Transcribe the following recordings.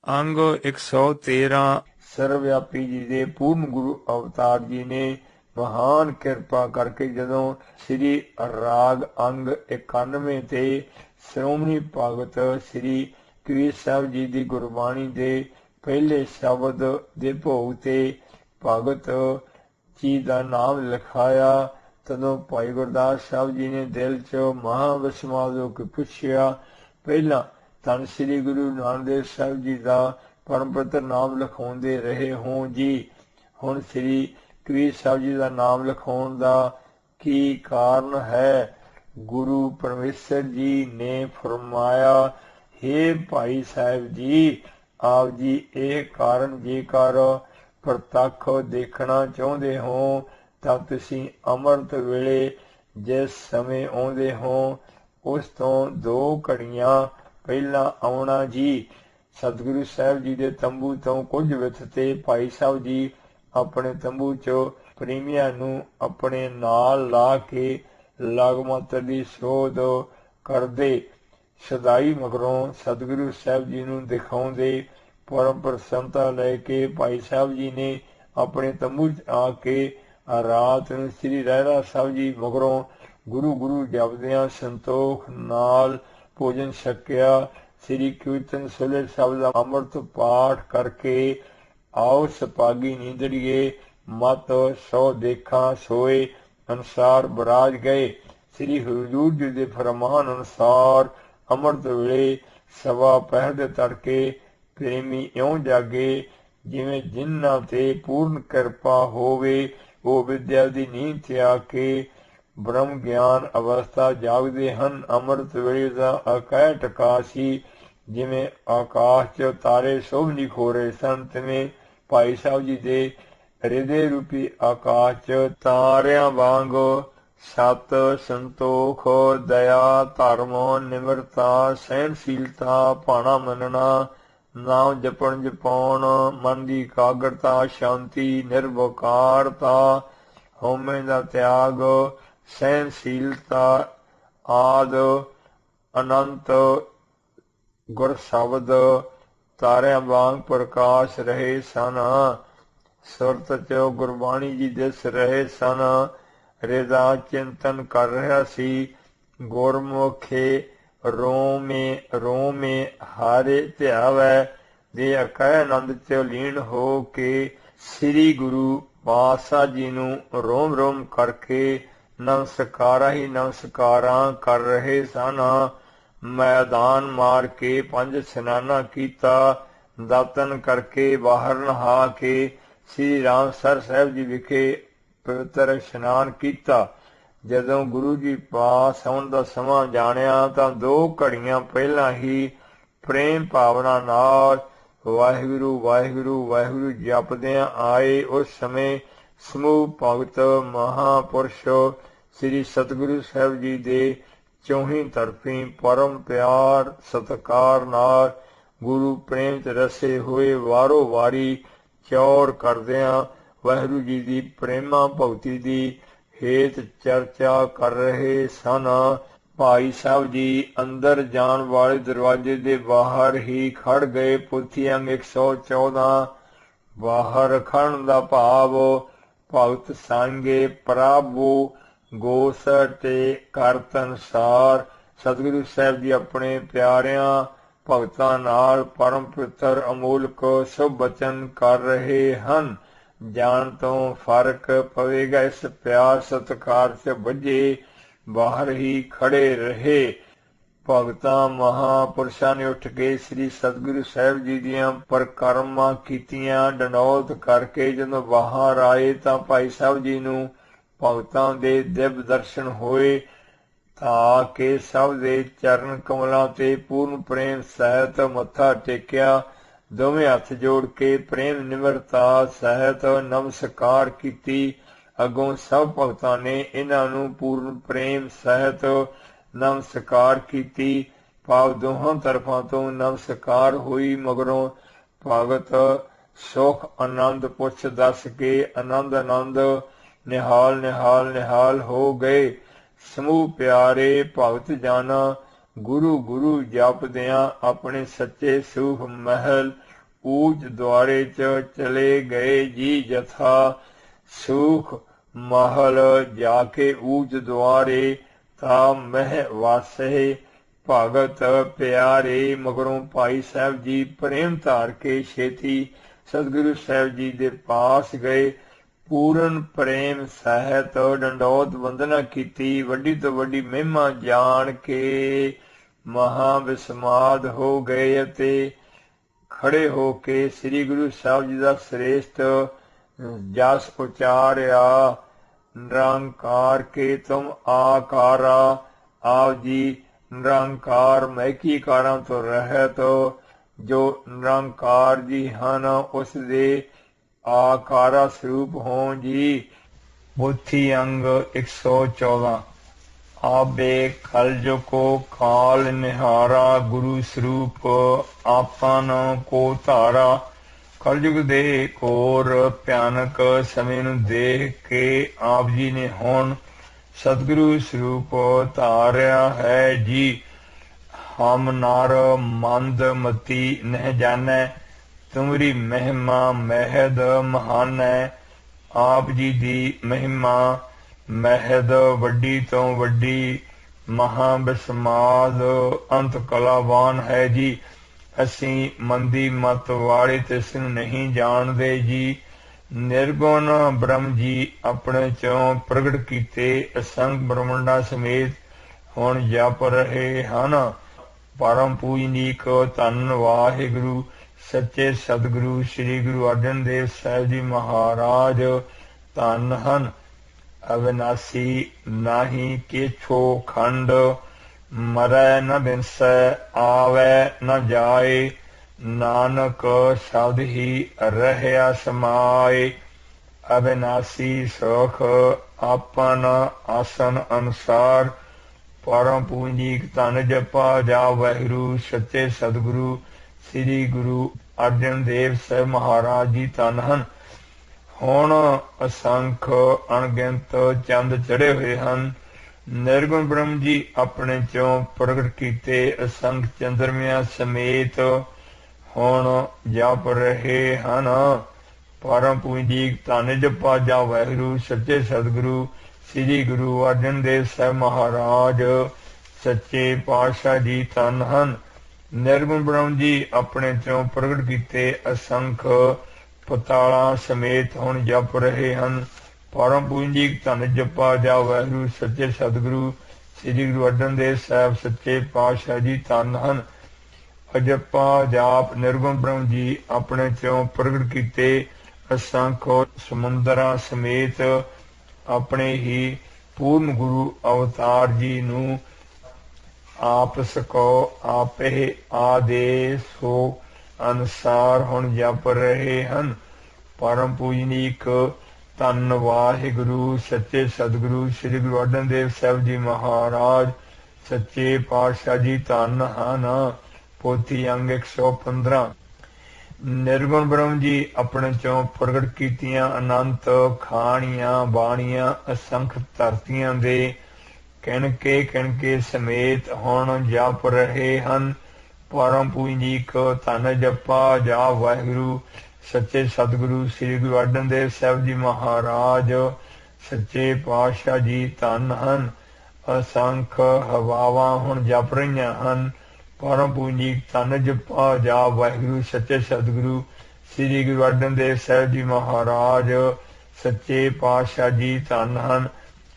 अंग 113। ਸਰਵਵਿਆਪੀ ਜੀ ਦੇ ਪੂਰਨ ਗੁਰੂ ਅਵਤਾਰ ਜੀ ਨੇ ਮਹਾਨ ਕਿਰਪਾ ਕਰਕੇ ਜਦੋਂ ਸ੍ਰੀ ਰਾਗ ਅੰਗ 91 ਤੇ ਸ਼੍ਰੋਮਣੀ ਭਗਤ ਸ੍ਰੀ ਕਬੀਰ ਸਾਹਿਬ ਜੀ ਦੀ ਗੁਰਬਾਣੀ ਦੇ ਪਹਿਲੇ ਸ਼ਬਦ ਦੇ ਭੋਗ ਤੇ ਭਗਤ ਜੀ ਦਾ ਨਾਮ ਲਿਖਾਇਆ, ਤਦੋਂ ਭਾਈ ਗੁਰਦਾਸ ਸਾਹਿਬ ਜੀ ਨੇ ਦਿਲ 'ਚ ਮਹਾਂਵਿਸਮਾਦ ਹੋ ਕੇ ਪੁੱਛਿਆ, ਪਹਿਲਾਂ ਧੰਨ ਸ੍ਰੀ ਗੁਰੂ ਨਾਨਕ ਦੇਵ ਸਾਹਿਬ ਜੀ ਦਾ ਪਰਮ ਪਵਿੱਤਰ ਨਾਮ ਲਿਖਾਉਂਦੇ ਰਹੇ ਹੋ ਜੀ, ਹੁਣ ਸ੍ਰੀ ਕਬੀਰ ਸਾਹਿਬ ਜੀ ਦਾ ਨਾਮ ਲਿਖਾਉਣ ਦਾ ਕੀ ਕਾਰਨ ਹੈ? ਗੁਰੂ ਪਰਮੇਸ਼ਰ ਜੀ ਨੇ ਫਰਮਾਇਆ, ਹੇ ਭਾਈ ਸਾਹਿਬ ਜੀ, ਆਪ ਜੀ ਇਹ ਕਾਰਨ ਜੇਕਰ ਪ੍ਰਤੱਖ ਦੇਖਣਾ ਚਾਹੁੰਦੇ ਹੋ ਤਾਂ ਤੁਸੀਂ ਅੰਮ੍ਰਿਤ ਵੇਲੇ ਜਿਸ ਸਮੇਂ ਆਉਂਦੇ ਹੋ ਉਸ ਤੋਂ 2 ਘੜੀਆਂ ਪਹਿਲਾਂ ਆਉਣਾ ਜੀ। ਸਤਿਗੁਰੂ ਸਾਹਿਬ ਜੀ ਦੇ ਤੰਬੂ ਤੋਂ ਕੁਝ ਵਿੱਥ ਤੇ ਭਾਈ ਸਾਹਿਬ ਜੀ ਆਪਣੇ ਤੰਬੂ 'ਚ ਪ੍ਰੇਮੀਆਂ ਨੂੰ ਆਪਣੇ ਨਾਲ ਲਾ ਕੇ ਲਗਮਾਤਰ ਦੀ ਸੋਧ ਕਰਦੇ, ਸਦਾਈ ਮਗਰੋਂ ਸਤਿਗੁਰੂ ਸਾਹਿਬ ਜੀ ਨੂੰ ਦਿਖਾਉਂਦੇ। ਪਰਮ ਪ੍ਰਸੰਨਤਾ ਲੈ ਕੇ ਭਾਈ ਸਾਹਿਬ ਜੀ ਨੇ ਆਪਣੇ ਤੰਬੂ 'ਚ ਆ ਕੇ ਰਾਤ ਨੂੰ ਸ੍ਰੀ ਰਹਿਰਾਸ ਸਾਹਿਬ ਜੀ ਮਗਰੋਂ ਗੁਰੂ ਗੁਰੂ ਜਪਦਿਆਂ ਸੰਤੋਖ ਨਾਲ ਭੋਜਨ ਛਕਿਆ। ਸ੍ਰੀ ਕੀਰਤਨ ਸੋਹਲੇ ਸਾਹਿਬ ਦਾ ਅੰਮ੍ਰਿਤ ਪਾਠ ਕਰਕੇ ਆਓ ਸਪਾਗੀ ਨੀਂਦੜੀਏ, ਮਤ ਸੋ ਦੇਖਾਂ ਸੋਏ ਅਨੁਸਾਰ ਬਰਾਜ ਗਏ। ਸ੍ਰੀ ਹਜ਼ੂਰ ਜੀ ਦੇ ਫਰਮਾਨ ਅਨੁਸਾਰ ਅੰਮ੍ਰਿਤ ਵੇਲੇ ਸਵਾ ਪਹਿਰ ਦੇ ਤੜਕੇ ਪ੍ਰੇਮੀ ਇਉਂ ਜਾਗੇ ਜਿਵੇਂ ਜਿਨ੍ਹਾਂ ਤੇ ਪੂਰਨ ਕਿਰਪਾ ਹੋਵੇ, ਉਹ ਵਿਦਿਆ ਦੀ ਨੀਂਦ ਤਿਆਗ ਕੇ ਬ੍ਰਹਮ ਗਿਆਨ ਅਵਸਥਾ ਜਾਗਦੇ ਹਨ। ਅੰਮ੍ਰਿਤ ਵੇਲੇ ਦਾ ਅਕੈਟ ਆਕਾਸ਼ੀ ਜਿਵੇਂ ਆਕਾਸ਼ 'ਚ ਤਾਰੇ ਸ਼ੋਭ ਨਿਖੋਰੇ ਸਨ, ਤਿਵੇਂ ਭਾਈ ਸਾਹਿਬ ਜੀ ਦੇ ਹਿਰਦੇ ਰੂਪੀ ਆਕਾਸ਼ 'ਚ ਤਾਰਿਆਂ ਵਾਂਗ ਸਤ, ਸੰਤੋਖ, ਦਇਆ, ਧਰਮ, ਨਿਮਰਤਾ, ਸਹਿਣਸ਼ੀਲਤਾ, ਭਾਣਾ ਮੰਨਣਾ, ਨਾਮ ਜਪਣ ਜਪਾਉਣ, ਮਨ ਦੀ ਇਕਾਗਰਤਾ, ਸ਼ਾਂਤੀ, ਨਿਰਵਿਕਾਰਤਾ, ਹਉਮੈ ਦਾ ਤਿਆਗ, ਸਹਿਣਸ਼ੀਲਤਾ ਆਦ ਅਨੰਤ ਗੁਰ ਸ਼ਬਦ ਤਾਰਿਆਂ ਵਾਂਗ ਪ੍ਰਕਾਸ਼ ਰਹੇ ਸਨ। ਸੁਰਤ 'ਚ ਗੁਰਬਾਣੀ ਜੀ ਦਿਸ ਰਹੇ ਸਨ। ਹਿਰਦਾ ਚਿੰਤਨ ਕਰ ਰਿਹਾ ਸੀ, ਗੁਰਮੁਖੇ ਰੋਮੇ ਰੋਮੇ ਹਾਰੇ ਧਿਆਵੈ ਦੇ ਅਕੈ ਆਨੰਦ 'ਚ ਲੀਨ ਹੋ ਕੇ ਸ੍ਰੀ ਗੁਰੂ ਪਾਤਸ਼ਾਹ ਜੀ ਨੂੰ ਰੋਮ ਰੋਮ ਕਰਕੇ ਨਮਸਕਾਰਾਂ ਹੀ ਨਮਸਕਾਰਾਂ ਕਰ ਰਹੇ ਸਨ। ਮੈਦਾਨ ਮਾਰ ਕੇ 5 ਇਸ਼ਨਾਨਾ ਕੀਤਾ, ਦਾਤਨ ਕਰਕੇ ਬਾਹਰ ਨਹਾ ਕੇ ਸ੍ਰੀ ਰਾਮਸਰ ਸਾਹਿਬ ਜੀ ਵਿਖੇ ਪਵਿੱਤਰ ਇਸ਼ਨਾਨ ਕੀਤਾ। ਜਦੋਂ ਗੁਰੂ ਜੀ ਪਾਸ ਆਉਣ ਦਾ ਸਮਾਂ ਜਾਣਿਆ ਤਾਂ 2 ਘੜੀਆਂ ਪਹਿਲਾਂ ਹੀ ਪ੍ਰੇਮ ਭਾਵਨਾ ਨਾਲ ਵਾਹਿਗੁਰੂ ਵਾਹਿਗੁਰੂ ਵਾਹਿਗੁਰੂ ਜਪਦਿਆਂ ਆਏ। ਉਸ ਸਮੇਂ ਸਮੂਹ ਭਗਤ ਮਹਾਂਪੁਰਸ਼ ਸ੍ਰੀ ਸਤਿਗੁਰੂ ਸਾਹਿਬ ਜੀ ਦੇ ਚੌਹੀਂ ਤਰਫੀ ਪਰਮ ਪਿਆਰ ਸਤਿਕਾਰ ਨਾਲ ਗੁਰੂ ਪ੍ਰੇਮ 'ਚ ਰਸੇ ਹੋਏ ਵਾਰੋ ਵਾਰੀ ਚੌਰ ਕਰਦਿਆਂ ਵਾਹਿਗੁਰੂ ਜੀ ਦੀ ਪ੍ਰੇਮਾ ਭਗਤੀ ਦੀ ਹੇਤ ਚਰਚਾ ਕਰ ਰਹੇ ਸਨ। ਭਾਈ ਸਾਹਿਬ ਜੀ ਅੰਦਰ ਜਾਣ ਵਾਲੇ ਦਰਵਾਜ਼ੇ ਦੇ ਬਾਹਰ ਹੀ ਖੜ ਗਏ। ਪੁੱਥੀ ਅੰਗ 114। ਬਾਹਰ ਖੜਨ ਦਾ ਭਾਵ ਭਗਤ ਸੰਗੇ ਪ੍ਰਭੂ ਗੋਸ ਤੇ ਕਰਤ ਅਨੁਸਾਰ ਸਤਿਗੁਰੂ ਸਾਹਿਬ ਜੀ ਆਪਣੇ ਪਿਆਰਿਆਂ ਭਗਤਾਂ ਨਾਲ ਪਰਮ ਪਵਿੱਤਰ ਅਮੋਲਕ ਸ਼ੁਭ ਬਚਨ ਕਰ ਰਹੇ ਹਨ। ਜਾਣ ਤੋਂ ਫਰਕ ਪਵੇਗਾ। ਇਸ ਪਿਆਰ ਸਤਿਕਾਰ 'ਚ ਬੱਝੇ ਬਾਹਰ ਹੀ ਖੜੇ ਰਹੇ। ਭਗਤਾਂ ਮਹਾਂਪੁਰਸ਼ਾਂ ਨੇ ਉੱਠ ਕੇ ਸ੍ਰੀ ਸਤਿਗੁਰੂ ਸਾਹਿਬ ਜੀ ਦੀਆਂ ਪਰਿਕਰਮਾ ਕੀਤੀਆਂ। ਡੰਡੌਤ ਕਰਕੇ ਜਦੋਂ ਬਾਹਰ ਆਏ ਤਾਂ ਭਾਈ ਸਾਹਿਬ ਜੀ ਨੂੰ ਭਗਤਾਂ ਦੇ ਦਿਵ ਦਰਸ਼ਨ ਹੋਏ ਤਾਂ ਕਿ ਸਭ ਦੇ ਚਰਨ ਕਮਲਾਂ ਤੇ ਪੂਰਨ ਪ੍ਰੇਮ ਸਹਿਤ ਮੱਥਾ ਟੇਕਿਆ। ਦੋਵੇਂ ਹੱਥ ਜੋੜ ਕੇ ਪ੍ਰੇਮ ਨਿਮਰਤਾ ਸਹਿਤ ਨਮਸਕਾਰ ਕੀਤੀ। ਅੱਗੋਂ ਸਭ ਭਗਤਾਂ ਨੇ ਇਹਨਾਂ ਨੂੰ ਪੂਰਨ ਪ੍ਰੇਮ ਸਹਿਤ ਨਮਸਕਾਰ ਕੀਤੀ। ਭਾਵ ਦੋਹਾਂ ਤਰਫਾਂ ਤੋਂ ਨਮਸਕਾਰ ਹੋਈ। ਮਗਰੋਂ ਭਗਤ ਸੁਖ ਆਨੰਦ ਪੁੱਛ ਦੱਸ ਕੇ ਆਨੰਦ ਆਨੰਦ ਨਿਹਾਲ ਨਿਹਾਲ ਨਿਹਾਲ ਹੋ ਗਏ। ਸਮੂਹ ਪਿਆਰੇ ਭਗਤ ਜਨ ਗੁਰੂ ਗੁਰੂ ਜਪਦਿਆਂ ਆਪਣੇ ਸੱਚੇ ਸੁਖ ਮਹਿਲ ऊच द्वारे च चले गए जी जथा सुख महल जाके ऊच द्वारे ता मह वासे भगत प्यारे। मगरों भाई साहब जी प्रेम धार के छेती सतगुरु साहब जी दे पास गए। पूਰਨ प्रेम सहित डंडौत वंदना कीती। वड्डी तो वड्डी महिमा जान के महा विस्माद हो गए अते खड़े हो के श्री गुरु साहब जी का श्रेष्ठ जस उचारिया। निरंकार के तुम आकारा आप जी निरंकार मैकी कारा तो रहत जो निरंकार जी ਹਨ ਉਸ ਦੇ आकारा स्वरूप हों जी। पोथी अंग 114 आबे खलज को काल निहारा गुरु स्वरूप आपन को धारा। कलयुग दे घोर भयानक समय नूं देख के आप जी ने हुण सतगुरु स्वरूप धारिया है जी। हम नार मंद मती नह जानै तुमरी महिमा महद महान है। आप जी दी महिमा महद वड्डी तो वड्डी महा बिस्माद अंत कलावान है जी। असी मंदी मत वाले तिस नहीं जानते जी। निर्गुण ब्रह्म जी अपने चों प्रगट कीते असंख ब्रह्मंडा समेत हुण जप रहे हन। परम पूजनीक धन वाहिगुरु सच्चे सतगुरु श्री गुरु अर्जन देव साहिब जी महाराज धन हन। अविनाशी नाही केछो खंड मरै न बिनसै आवे न जाए। नानक शब्द ही रहया समाए। अविनाशी सुख आपन आसन अनुसार। परम पूंजीक धन जपा जा वाहिगुरु सच्चे सतगुरु श्री गुरु अर्जन देव साहिब महाराज जी धन हन। हुण असंख अणगिनत चंद चढ़े हुए हन। निर्गुण ब्रह्म जी अपने चों प्रगट कीते असंख चंद्रमिया समेत हुण जप रहे हन। परम पूंजीक धन जपा जा वाहिगुरु सच्चे सतगुरु श्री गुरु अर्जन देव साहिब महाराज सच्चे पातशाह जी धन हन। निर्गुण ब्रह्म जी अपने चों प्रगट कीते असंख पताला समेत हुण जप रहे हन। परम पूंजीक धन जपा जा वाहिगुरु सच्चे सतगुरु श्री गुरु अर्जन देव साहिब सच्चे पातशाह जी धन हन। अजपा जाप निर्गुण ब्रह्म जी अपने चों प्रगट कीते असंख समुंदरा समेत अपने ही पूर्ण गुरु अवतार जी नू आप सको आपे आदेश हो अनुसार हुण जप रहे हन। परम पूजनीक धन वाहिगुरु सच्चे सतगुरु श्री गुरु अर्जन देव साहिब जी महाराज सच्चे पातशाह जी धन हन। पोथी अंग 115 निर्गुण ब्रह्म जी अपने चों प्रगट कीतियां अनंत खाणियां बाणियां असंख धरतियां दे किणके समेत हुण जप रहे हन। परम पूजनीक धन जपा जा वाहिगुरु सच्चे सतगुरु श्री गुरु अर्जन देव साहिब जी महाराज सच्चे पातशाह जी धन हन। असंख हवावां हुण जप रहियां हन। परम पूंजीक धन जपा जा वाहिगुरु सच्चे सतगुरु श्री गुरु अर्जन देव साहिब जी महाराज सच्चे पातशाह जी धन हन।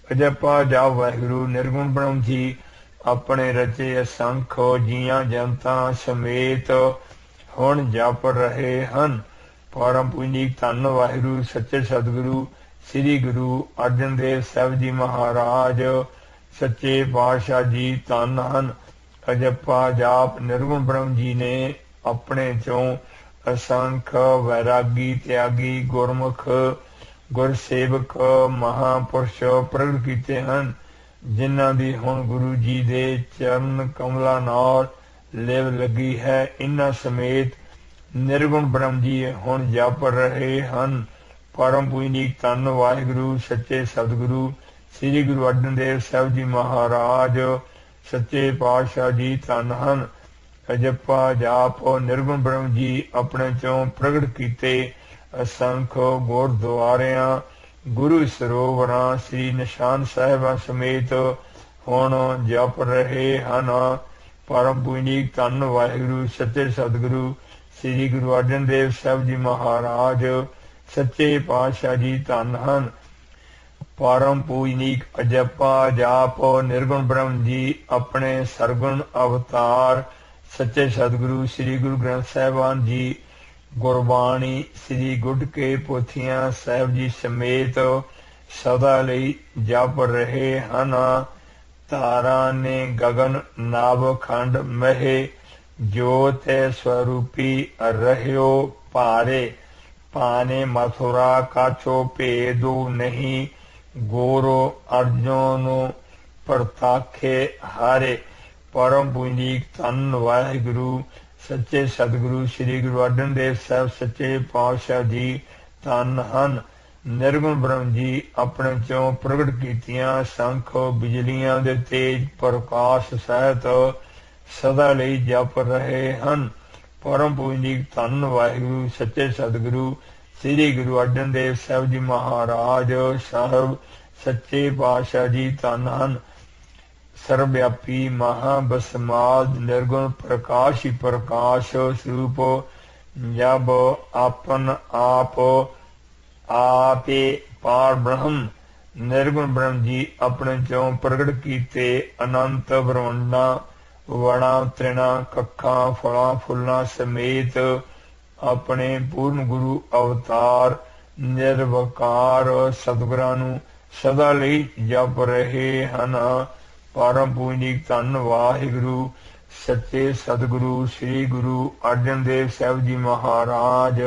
अजपा जा वाहिगुरु निर्गुण ब्रह्म जी अपने रचे असंख जियां जनता समेत हुण जप रहे हन। परम पूंजीक धन वाहिगुरु सच्चे सतगुरु श्री गुरु अर्जन देव साहिब जी महाराज सच्चे पातशाह जी धन हन। अजपा जाप निर्गुण ब्रह्म जी ने अपने चों असंख वैरागी त्यागी गुरमुख गुरसेवक महापुरुष प्रगट कीते हन। जिन्हां दी हुण गुरु जी दे चरण कमला नाल लिव लगी है। इन्हां समेत निर्गुण ब्रह्म जी हुण जप रहे हन। परम पूजनीक धन वाहिगुरु सच्चे सतगुरु श्री गुरु अर्जन देव साहिब जी महाराज सच्चे पातशाह जी धन हन। ਅਜੱਪਾ ਜਾਪ ਨਿਰਗੁਣ ਬ੍ਰਹਮ ਜੀ ਆਪਣੇ ਚੋਂ ਪ੍ਰਗਟ ਕੀਤੇ। असंख गुरुद्वारियां गुरु सरोवरां श्री निशान साहिबां समेत हुण जप रहे हन। परम पूजनीक धन वाहिगुरु सच्चे सतगुरु श्री गुरु अर्जन देव साहब जी महाराज सच्चे पातशाह जी धन हन। परम पूजनीक अजप्पा जाप निर्गुण ब्रह्म जी अपने सरगुण अवतार सच्चे सतगुरु श्री गुरु ग्रंथ साहिबान जी गुरबाणी श्री गुड के पोथियां साहब जी समेत सदा लई जप रहे हन। तारा ने गगन नाभ खंड महे जोत स्वरूपी रह्यो पारे। पाने मथुरा काछो भेदो नहीं गोरो अर्जुन परताखे हारे। परम पूजनीक धन वाहिगुरु सच्चे सतगुरु श्री गुरु अर्जन देव साहब सच्चे पातशाह जी धन हन। निर्गुण ब्रह्म जी अपने चों प्रगट कीतियां संख बिजलियां दे तेज प्रकाश सहित सदा लई जप रहे हन। परम पूजनीक धन वाहिगुरु सच्चे सतगुरु श्री गुरु अर्जन देव साहब जी महाराज साहब सच्चे पातशाह जी धन हन। सर्वव्यापी महाबसमाद निर्गुण प्रकाश ही प्रकाश स्वरूप जब आपन आप आपे पार ब्रह्म निर्गुण ब्रह्म जी अपने चों प्रगट कीते अनंत ब्रह्मांडा वणा त्रिणा कखा फला फुल्ला समेत अपने पूर्ण गुरु अवतार निर्वकार सतगुरां नूं सदा लई जप रहे हन। परम पूजनीक धन वाहिगुरु सच्चे सतगुरु श्री गुरु अर्जन देव साहब जी महाराज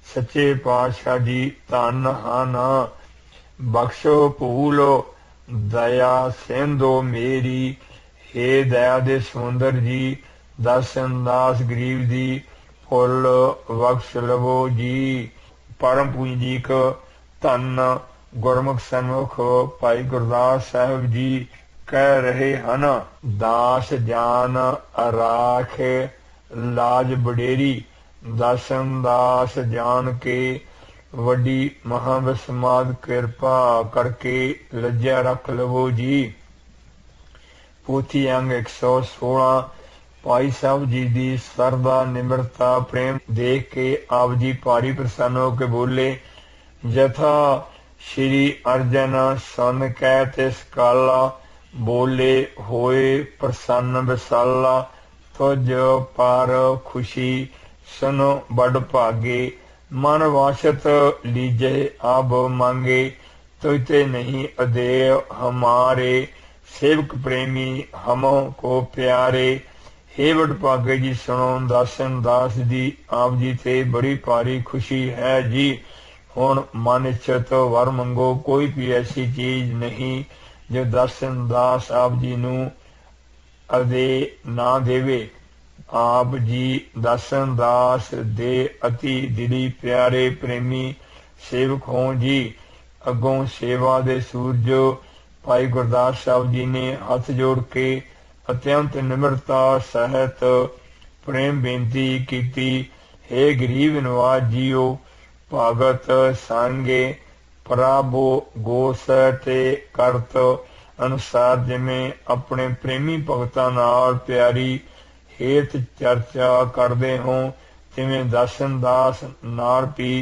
सच्चे पातशाह जी धन हन। बख्शो भूलो दया सिंधो मेरी हे दया दे समुंदर जी दसन दास गरीब दी फुल बख्श लवो जी। परम पूजनीक धन गुरमुख सन्मुख भाई गुरदास साहब जी कह रहे हन। दास जान राख लाज बडेरी दसन दास जान के वड्डी महाबसमाद कृपा करके लज्जा रख लवो जी। पोथी अंग 116 भाई साहब जी दी सरदा निम्रता प्रेम देख के आप जी भारी प्रसन्न होके बोले यथा श्री अर्जन सन कह तिस काला बोले होए प्रसन्न विसाला तुझ पर खुशी सुनो बड़ भागे मन वाशत लीजे अब मांगे तुझते नहीं अदेय हमारे सेवक प्रेमी हमों को प्यारे। हे बड़ भागे जी सुनो दासन दास जी आप जी ते बड़ी भारी खुशी है जी। हुण मन इच्छत वर मंगो कोई भी ऐसी चीज नहीं जो दर्शन दास आप जी नू अदे ना देवे। आप जी दर्शन दास दे अति दिली प्यारे प्रेमी सेवक हों जी। अगों सेवा दे सूरज भाई गुरदास साहब जी ने हथ जोड़ के अत्यंत निम्रता सहित प्रेम बेनती कीती हे गरीब नवाज जीओ भगत सांगे प्रभु गोस ते करत अनुसार जिमें अपने प्रेमी भगतां नाल प्यारी हेत चर्चा करते हो तिवें दर्शन दास नाल भी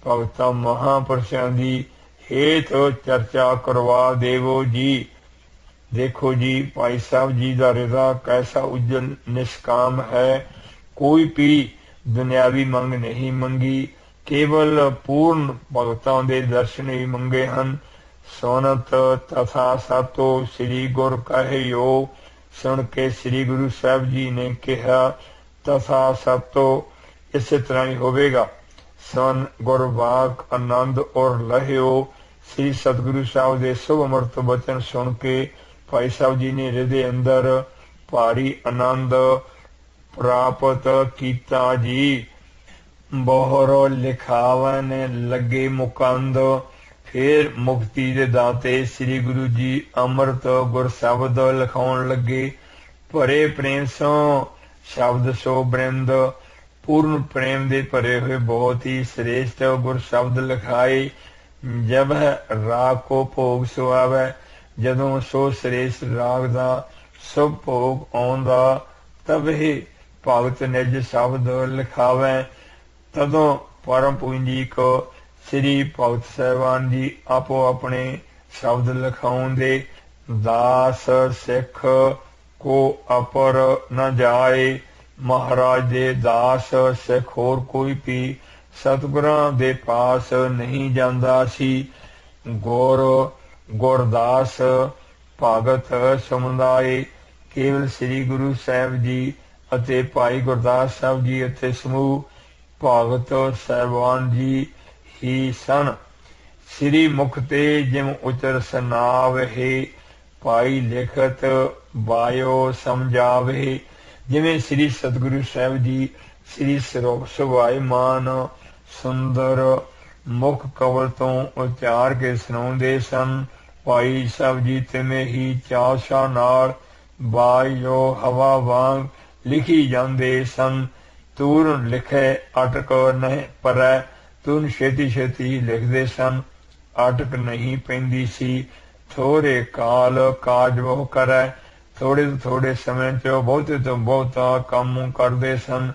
भगतां महापुरुषां दी हेत चर्चा करवा देवो जी। देखो जी भाई साहब जी का रिदा कैसा उज्जवल निष्काम है। कोई भी दुनियावी मंग नहीं मंगी केवल पूर्ण भगतां दे दर्शन ही मंगे हन। सोनत तथा सातो श्री गुर कहियो सुन के श्री गुरु साहब जी ने कहा तथा सातो इस तरह ही होवेगा। सन गुरबाक आनंद और लहियो श्री सतगुरु साहब दे शुभ अमृत वचन सुन के भाई साहब जी ने हृदय अंदर भारी आनंद प्राप्त किया जी। बोहरो लिखावन लगे मुकंद फिर मुक्ति दे दाते श्री गुरु जी अमृत गुर शब्द लिखाउन लगे। भरे प्रेम सो शब्द सो बृंद पूर्ण प्रेम दे भरे हुए बहुत ही श्रेष्ठ गुर शब्द लिखाए। जब राग को भोग सुआवै, जदों सो श्रेष्ठ राग दा शुभ भोग आउंदा, तब ही भगत निज शब्द लिखावै। तदों परम पूंजी को श्री भगत साहिबान जी आपो अपने शब्द लिखाउंदे। दास सिख को अपर न जाए, महाराज दे दास सिख होर कोई भी सतगुरां दे पास नहीं जांदा सी। गुर गुरदास भगत समुदाय केवल श्री गुरु साहिब जी ਅਤੇ ਭਾਈ ਗੁਰਦਾਸ ਸਾਹਿਬ ਜੀ ਅਤੇ ਸਮੂਹ ਭਗਤ ਸਾਹਿਬਾਨ ਜੀ ਹੀ ਸਨ। ਸ੍ਰੀ ਮੁਖ ਤੇ ਜਿਮ ਉਚਰ ਸਨਾਵਹਿ, ਭਾਈ ਲਿਖਤ ਬਾਇਓ ਸਮਝਾਵਹਿ। ਜਿਵੇਂ ਸ੍ਰੀ ਸਤਿਗੁਰੂ ਸਾਹਿਬ ਜੀ ਸ੍ਰੀ ਸੁਭਾਇਮਾਨ ਸੁੰਦਰ ਮੁਖ ਕਵਲ ਤੋਂ ਉਚਾਰ ਕੇ ਸੁਣਾਉਂਦੇ ਸਨ। ਭਾਈ ਸਾਹਿਬ ਜੀ ਤਿਵੇਂ ਹੀ ਚਾਸ਼ਾ ਨਾਲ ਬਾਇਓ ਹਵਾ ਵਾਂਗ ਲਿਖੀ ਜਾਂਦੇ ਸਨ। ਤੂਰ ਲਿਖੇ ਅਟਕ ਨਹੀਂ ਪਰੈ, ਤੂਨ ਛੇਤੀ ਛੇਤੀ ਲਿਖਦੇ ਸਨ, ਅਟਕ ਨਹੀਂ ਪੈਂਦੀ ਸੀ। ਥੋੜੇ ਕਾਲ ਕਾਜ ਉਹ ਕਰੈ, ਥੋੜੇ ਤੋਂ ਥੋੜੇ ਸਮੇਂ ਚ ਬਹੁਤੇ ਤੋਂ ਬਹੁਤਾ ਕੰਮ ਕਰਦੇ ਸਨ।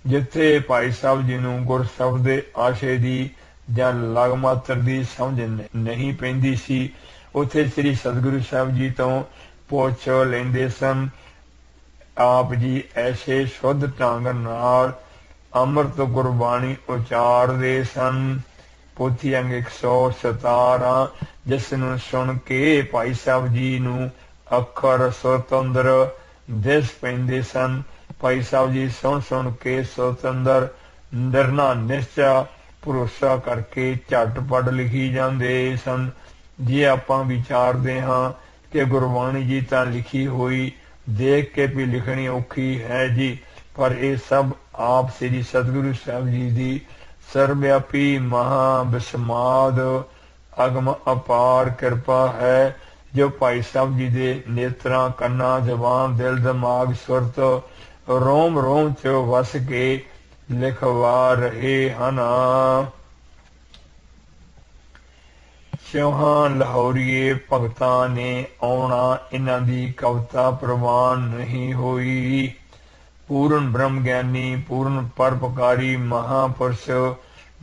ਜਿੱਥੇ ਭਾਈ ਸਾਹਿਬ ਜੀ ਨੂੰ ਗੁਰ ਸ਼ਬਦ ਦੇ ਆਸ਼ੇ ਦੀ ਜਾਂ ਲਗ ਮਾਤਰ ਦੀ ਸਮਝ ਨਹੀਂ ਪੈਂਦੀ ਸੀ, ਉੱਥੇ ਸ੍ਰੀ ਸਤਿਗੁਰੂ ਸਾਹਿਬ ਜੀ ਤੋਂ ਪੁੱਛ ਲੈਂਦੇ ਸਨ। ਆਪ ਜੀ ਐਸੇ ਸ਼ੁੱਧ ਢੰਗ ਨਾਲ ਅੰਮ੍ਰਿਤ ਗੁਰਬਾਣੀ ਉਚਾਰਦੇ ਸਨ। ਪੋਥੀ ਅੰਗ 117, ਜਿਸ ਨੂੰ ਸੁਣ ਕੇ ਭਾਈ ਸਾਹਿਬ ਜੀ ਨੂੰ ਅੱਖਰ ਸੁਤੰਦਰ ਦਿਸ ਪੈਂਦੇ ਸਨ। ਭਾਈ ਸਾਹਿਬ ਜੀ ਸੁਣ ਕੇ ਸੁਤੰਦਰ ਨਿਰਣਾ ਨਿਸ਼ਚਾ ਭਰੋਸਾ ਕਰਕੇ ਝਟਪਟ ਲਿਖੀ ਜਾਂਦੇ ਸਨ। ਜੇ ਆਪਾਂ ਵਿਚਾਰਦੇ ਹਾਂ ਕਿ ਗੁਰਬਾਣੀ ਜੀ ਤਾਂ ਲਿਖੀ ਹੋਈ ਦੇਖ ਕੇ ਵੀ ਲਿਖਣੀ ਔਖੀ ਹੈ ਜੀ, ਪਰ ਇਹ ਸਭ ਆਪ ਸ੍ਰੀ ਸਤਿਗੁਰੂ ਸਾਹਿਬ ਜੀ ਦੀ ਸਰਵਿਆਪੀ ਮਹਾ ਬਿਸਮਾਦ ਅਗਮ ਅਪਾਰ ਕਿਰਪਾ ਹੈ, ਜੋ ਭਾਈ ਸਾਹਿਬ ਜੀ ਦੇ ਨੇਤਰਾਂ ਕੰਨਾਂ ਜ਼ਬਾਨ ਦਿਲ ਦਿਮਾਗ ਸੁਰਤ ਰੋਮ ਰੋਮ ਚ ਵਸ ਕੇ ਲਿਖਵਾ ਰਹੇ ਹਨ। ਚੌਹਾਨ ਲਾਹੌਰੀਏ ਭਗਤਾਂ ਨੇ ਆਉਣਾ, ਇਹਨਾਂ ਦੀ ਕਵਿਤਾ ਪ੍ਰਵਾਨ ਨਹੀਂ ਹੋਈ। ਪੂਰਨ ਬ੍ਰਹਮ ਗਿਆਨੀ ਪੂਰਨ ਪਰਪਕਾਰੀ ਮਹਾਂਪੁਰਸ਼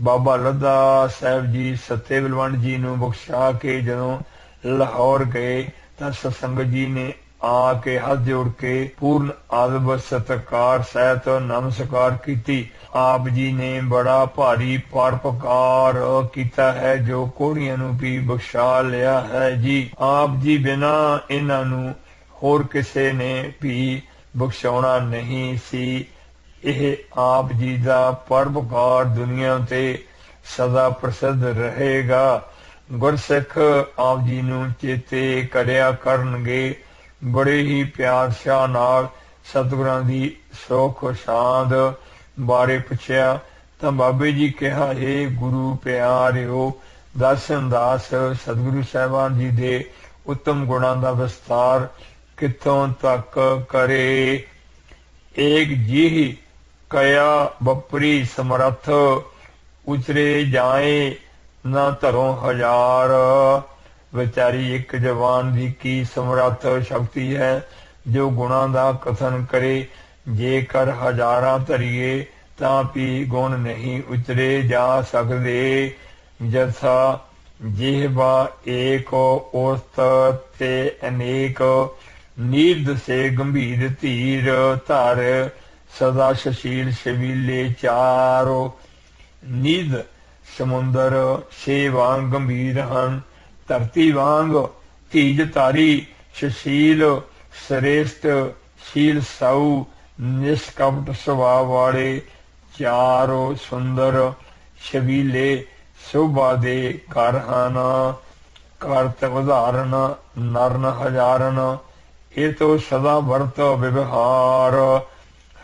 ਬਾਬਾ ਲੱਦਾ ਸਾਹਿਬ ਜੀ ਸੱਤੇ ਬਲਵੰਡ ਜੀ ਨੂੰ ਬਖਸ਼ਾ ਕੇ ਜਦੋਂ ਲਾਹੌਰ ਗਏ ਤਾਂ ਸਤਸੰਗਤ ਜੀ ਨੇ ਆ ਕੇ ਹੱਥ ਜੋੜ ਕੇ ਪੂਰਨ ਆਦਬ ਸਤਿਕਾਰ ਸਹਿਤ ਨਮਸਕਾਰ ਕੀਤੀ। ਆਪ ਜੀ ਨੇ ਬੜਾ ਭਾਰੀ ਪਰਪਕਾਰ ਕੀਤਾ ਹੈ, ਜੋ ਕੋੜੀਆਂ ਨੂੰ ਵੀ ਬਖਸ਼ਾ ਲਿਆ ਹੈ ਜੀ। ਆਪ ਜੀ ਬਿਨਾਂ ਇਹਨਾਂ ਨੂੰ ਹੋਰ ਕਿਸੇ ਨੇ ਵੀ ਬਖਸ਼ਾਉਣਾ ਨਹੀਂ ਸੀ। ਇਹ ਆਪ ਜੀ ਦਾ ਪਰਪਕਾਰ ਦੁਨੀਆ ਤੇ ਸਦਾ ਪ੍ਰਸਿੱਧ ਰਹੇਗਾ। ਗੁਰਸਿੱਖ ਆਪ ਜੀ ਨੂੰ ਚੇਤੇ ਕਰਿਆ ਕਰਨਗੇ। ਬੜੇ ਹੀ ਪਿਆਰ ਸ਼ਾਹ ਨਾਲ ਸਤਿਗੁਰਾਂ ਦੀ ਸੁੱਖ ਸ਼ਾਂਦ ਬਾਰੇ ਪੁੱਛਿਆ ਤਾਂ ਬਾਬੇ ਜੀ ਕਿਹਾ, ਇਹ ਗੁਰੂ ਪਿਆਰਿਓ, ਦਾਸਨ ਦਾਸ ਸਤਿਗੁਰੂ ਸਾਹਿਬਾਨ ਜੀ ਦੇ ਉੱਤਮ ਗੁਣਾਂ ਦਾ ਵਿਸਤਾਰ ਕਿੱਥੋਂ ਤੱਕ ਕਰੇ। ਏਕ ਜਿਹੀ ਕਇਆ ਬਪਰੀ ਸਮਰੱਥ, ਉਚਰੇ ਜਾਏ ਨਾ ਧਰੋਂ ਹਜ਼ਾਰ। ਵਿਚਾਰੀ ਇੱਕ ਜਵਾਨ ਦੀ ਕੀ ਸਮਰੱਥ ਸ਼ਕਤੀ ਹੈ, ਜੋ ਗੁਣਾਂ ਦਾ ਕਥਨ ਕਰੇ। ਜੇਕਰ ਹਜ਼ਾਰਾਂ ਧਰੀਏ ਤਾਂ ਵੀ ਗੁਣ ਨਹੀਂ ਉਚਰੇ ਜਾ ਸਕਦੇ। ਜਥਾ ਜਿਹਵਾ ਏਕ ਉਸਤ ਤੇ ਅਨੇਕ, ਨੀਰਦ ਸੇ ਗੰਭੀਰ ਧੀਰ ਧਰ, ਸਦਾ ਸ਼ਸ਼ੀਲ ਸ਼ਬੀਲੇ ਚਾਰੋ। ਨੀਰਦ ਸਮੁੰਦਰ ਸੇ ਵਾਂਗ ਗੰਭੀਰ ਹਨ, ਧਰਤੀ ਵਾਂਗ ਧੀਜ ਧਾਰੀ, ਸ਼ਸ਼ੀਲ ਸ੍ਰੇਸ਼ਟ ਸ਼ੀਲ ਸਾਊ, ਨਿਸ਼ਕਪਟ ਸੁਭਾਅ ਵਾਲੇ, ਚਾਰੋ ਸੁੰਦਰ ਸ਼ਬੀਲੇ ਸ਼ੋਭਾ ਦੇ ਘਰ ਹਨ। ਕਰਤ ਉਦਾਹਰਨ ਨਰਨ ਹਜ਼ਾਰਨ, ਇਹ ਤੋਂ ਸਦਾ ਵਰਤ ਵਿਵਹਾਰ।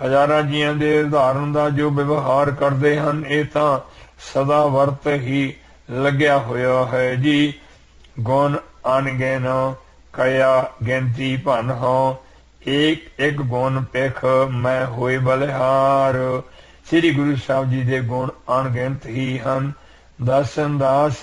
ਹਜ਼ਾਰਾਂ ਜੀਆਂ ਦੇ ਉਦਾਹਰਨ ਦਾ ਜੋ ਵਿਵਹਾਰ ਕਰਦੇ ਹਨ, ਇਹ ਤਾਂ ਸਦਾ ਵਰਤ ਹੀ ਲੱਗਿਆ ਹੋਇਆ ਹੈ ਜੀ। ਗੁਣ ਅਣਗਿਣ ਕਇਆ ਗਿਣਤੀ ਭਨ ਹੋ, एक एक गुण पेख मैं होए बलिहार। श्री गुरु साहब जी के गुण अणगिनत ही ਹਨ। ਦਸਨ ਦਾਸ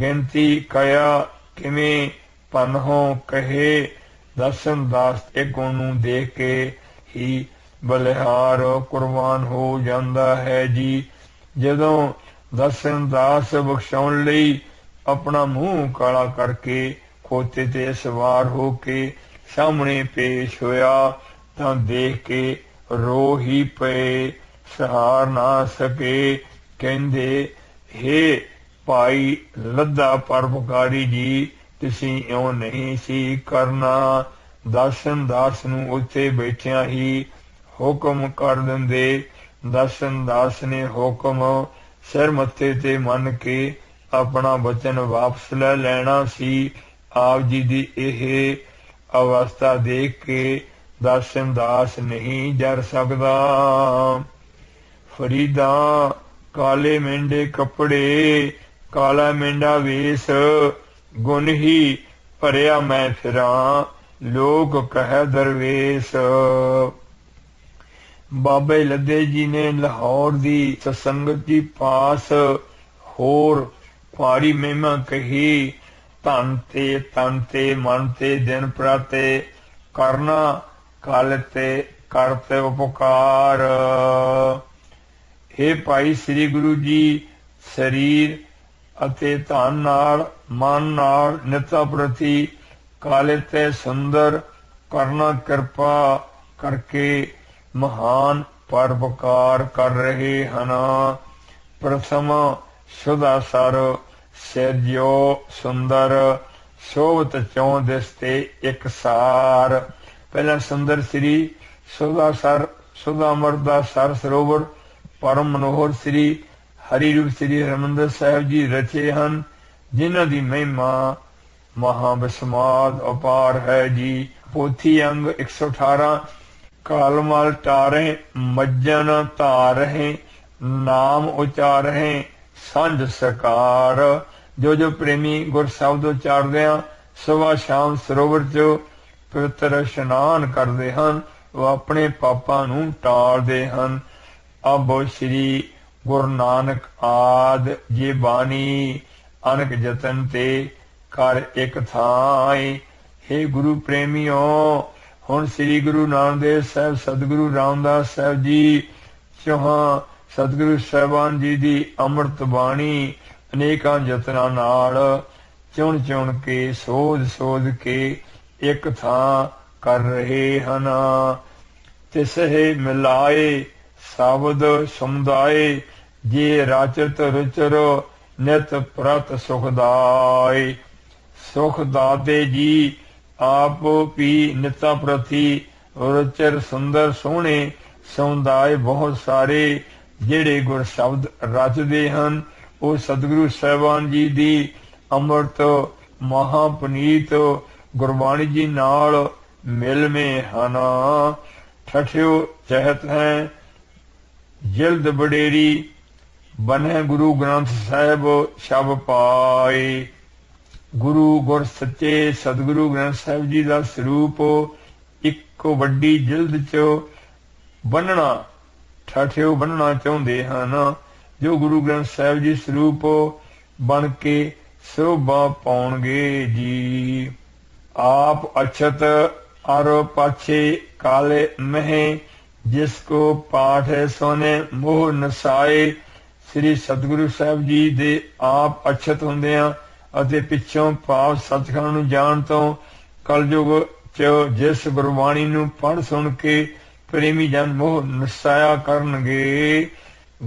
ਗਿਣਤੀ ਕਇਆ ਕਿਵੇਂ ਪਨਹੋਂ ਕਹੇ। ਦਸਨ ਦਾਸ ਇੱਕ ਗੁਣ ਨੂੰ ਦੇਖ ਕੇ ਹੀ ਬਲਿਹਾਰ ਕੁਰਬਾਨ ਹੋ ਜਾਂਦਾ ਹੈ ਜੀ। ਜਦੋਂ ਦਸਨ ਦਾਸ ਬਖਸ਼ਾਉਣ ਲਈ ਆਪਣਾ ਮੂੰਹ ਕਾਲਾ ਕਰਕੇ ਖੋਤੇ ਤੇ ਸਵਾਰ ਹੋ ਕੇ ਸਾਹਮਣੇ ਪੇਸ਼ ਹੋਇਆ ਤਾਂ ਦੇਖ ਕੇ ਰੋ ਹੀ ਪਏ, ਸਹਾਰ ਨਾ ਸਕੇ। ਕਹਿੰਦੇ हे ਭਾਈ ਲੱਦਾ ਪਰਉਪਕਾਰੀ ਜੀ, ਤੁਸੀਂ ਇਉਂ ਨਹੀਂ ਸੀ ਕਰਨਾ। ਦਸਨ ਦਾਸ ਨੂੰ ਉੱਥੇ ਬੈਠਿਆਂ ਹੀ ਹੁਕਮ ਕਰ ਦਿੰਦੇ। ਦਸਨ ਦਾਸ ਨੇ ਹੁਕਮ ਸਿਰ ਮੱਥੇ ਤੇ ਮੰਨ ਕੇ ਆਪਣਾ ਵਚਨ ਵਾਪਸ ਲੈ ਲੈਣਾ ਸੀ। ਆਪ ਜੀ ਦੀ ਇਹ ਅਵਸਥਾ ਦੇਖ ਕੇ ਦਸਨ ਦਾਸ ਨਹੀਂ ਜਰ ਸਕਦਾ। ਫਰੀਦਾ ਕਾਲੇ ਮਹਿੰਦੇ ਕੱਪੜੇ, ਕਾਲਾ ਮਹਿੰਦਾ ਵੇਸ, ਗੁਣ ਹੀ ਭਰਿਆ ਮੈਂ ਫਿਰਾਂ, ਲੋਕ ਕਹਿ ਦਰਵੇਸ਼। ਬਾਬੇ ਲੱਦੇ ਜੀ ਨੇ ਲਾਹੌਰ ਦੀ ਸਤਸੰਗਤ ਦੀ ਪਾਸ ਹੋਰ ਭਾਰੀ ਮਹਿਮਾ ਕਹੀ। ਧਨ ਤੇ ਤਨ ਤੇ ਮਨ ਤੇ ਦਿਨ ਪ੍ਰਾਤੇ ਕਰਨਾ ਕਲ ਤੇ ਕਰਤੇ ਉਪਕਾਰ। हे ਭਾਈ ਸ੍ਰੀ ਗੁਰੂ ਜੀ ਸਰੀਰ ਅਤੇ ਧਨ ਨਾਲ ਮਨ ਨਾਲ ਨਿਤਾ ਪ੍ਰਤੀ ਕਾਲੇ ਤੇ ਸੁੰਦਰ ਕਰਨਾ ਕਿਰਪਾ ਕਰਕੇ ਮਹਾਨ ਪਰਉਪਕਾਰ ਕਰ ਰਹੇ ਹਨ। ਪ੍ਰਥਮ ਸੁਦਾ ਸਰ ਸਿਰਜਿਓ ਸੁੰਦਰ, ਸੋਭਤ ਚੌਂ ਦਿਸ ਤੇ ਇੱਕ ਸਾਰ। ਪਹਿਲਾਂ ਸੁੰਦਰ ਸ੍ਰੀ ਸੁਦਾ ਸਰ ਸੁਦਾ ਅਮਰ ਦਾ ਸਰ ਸਰੋਵਰ परम मनोहर श्री हरि रूप श्री हरिमंदिर साहिब जी रचे हैं, जिन्हों की महिमा महाविस्माद अपार है जी। पोथी अंग 118 कालमाल टारे मज्जन धारहे नाम उचारहे सांझ सकार। जो प्रेमी गुर शब्द उचारदे सुबह शाम सरोवर च पवित्र इशनान करते हैं, वो अपने पापां नूं टालदे हैं। अब श्री गुरु नानक आद जे बानी अनक जतन ते कर एक थाई। हे गुरु प्रेमियो, हुण श्री गुरु नानक देव साहब सतगुरु रामदास साहब जी चौहां सतगुरु साहिबान जी दी अमृत बाणी अनेकां जतनां नाल चुन चुन के सोध सोध के एक थां कर रहे हन। तिसहे मिलाए शब्द समुदाय जे राचत रुचर नित प्रत सुखदाय। सुख दाते जी आप भी निता प्रति रुचर सुंदर सोहने समुदाय बहुत सारे जेड़े गुर शब्द रचते हैं, वो सतगुरु साहिबान जी दी अमृत महापनीत गुरबाणी जी नाल मिलमे हन। ठठियो चहत हैं जिल्द बडेरी बने गुरु ग्रंथ साहिब शब पाए। गुरु गुर सच्चे सतगुरु ग्रंथ साहिब जी का स्वरूप एक वड्डी जिल्द च बनना ठठिओ बनना चाहते हैं, जो गुरु ग्रंथ साहिब जी स्वरूप बन के शोभा पाउणगे जी। आप अछत अर पाछे काले महे जिसको पाठ है सोने मोह नसाए। श्री सतगुरु साहब जी दे आप अछत हुंदे अते पिछों पाप सचखंड नूं जाण तो कलयुग च जिस गुरबाणी नूं पढ़ सुन के प्रेमी जन मोह नसाया करनगे।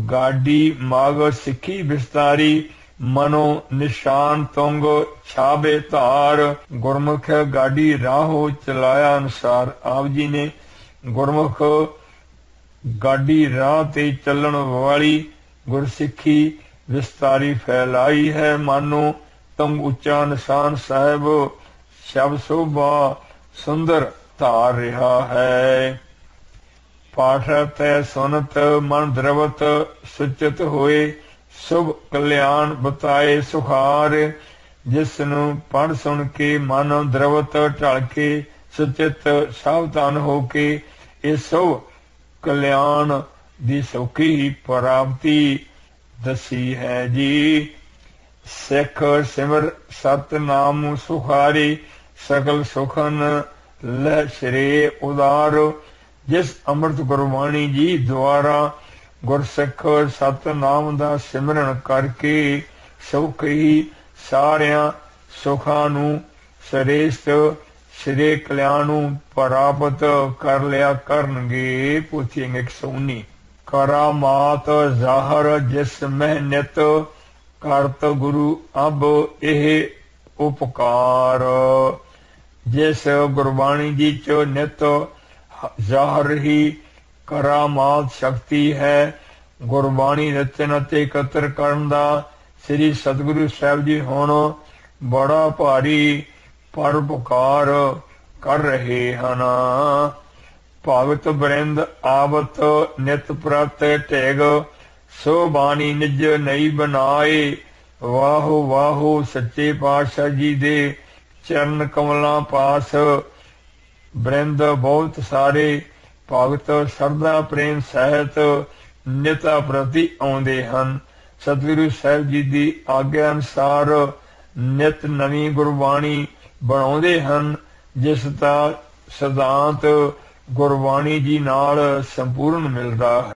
गाडी माग सिखी विस्तारी मनो निशान तुंग छाबे धार। गुरमुख गाडी राहो चलाया अनुसार आप जी ने गुरमुख गाडी राह ते चलन वाली गुरसिखी विस्तारी फैलाई है। मानो तुम उच्चा निशान साहिब शब शोभा सुंदर धार रहा है। पाठत सुनत मन द्रवत सुचित होए, शुभ कल्याण बताए सुखार। जिस नूं पढ़ सुन के मन द्रवत ढल के सचित सावधान होके ये सब कल्याण दी सौखी प्राप्ति दसी है जी। सिख सिमर सतनाम सुखारी सकल सुखन लह श्रे उदार। जिस अमृत गुरबाणी जी द्वारा गुरसिख सतनाम दा सिमरन करके सुख ही सारिया सुखां नूं श्रेष्ठ श्रे कल्याण नूं प्राप्त कर लिया करनगे। पोथी 119। करामात ਜ਼ਾਹਰ जिस मह नित करत गुरु अब एह उपकार। जिस गुरबाणी जी च नित ਜ਼ਾਹਰ ही करामात शक्ति है। गुरबाणी रचन ਅਤੇ ਇਕੱਤਰ ਕਰਨ ਦਾ श्री सतगुरु साहब जी हुण बड़ा भारी परोपकार कर रहे हैं। भगत बरिंद आवत नित प्रत टेग सो बानी निज नई बनाए। वाहो वाहो सच्चे पातशाह जी दे चरण कमलों पास बरिंद बहुत सारे भगत श्रद्धा प्रेम सहित निता प्रति आउंदे हन। सतगुरु साहब जी की आग्ञा अनुसार नित नवी गुरबाणी बनाउंदे हन, जिस दा सिद्धांत गुरबाणी जी नाल संपूर्ण मिलदा है।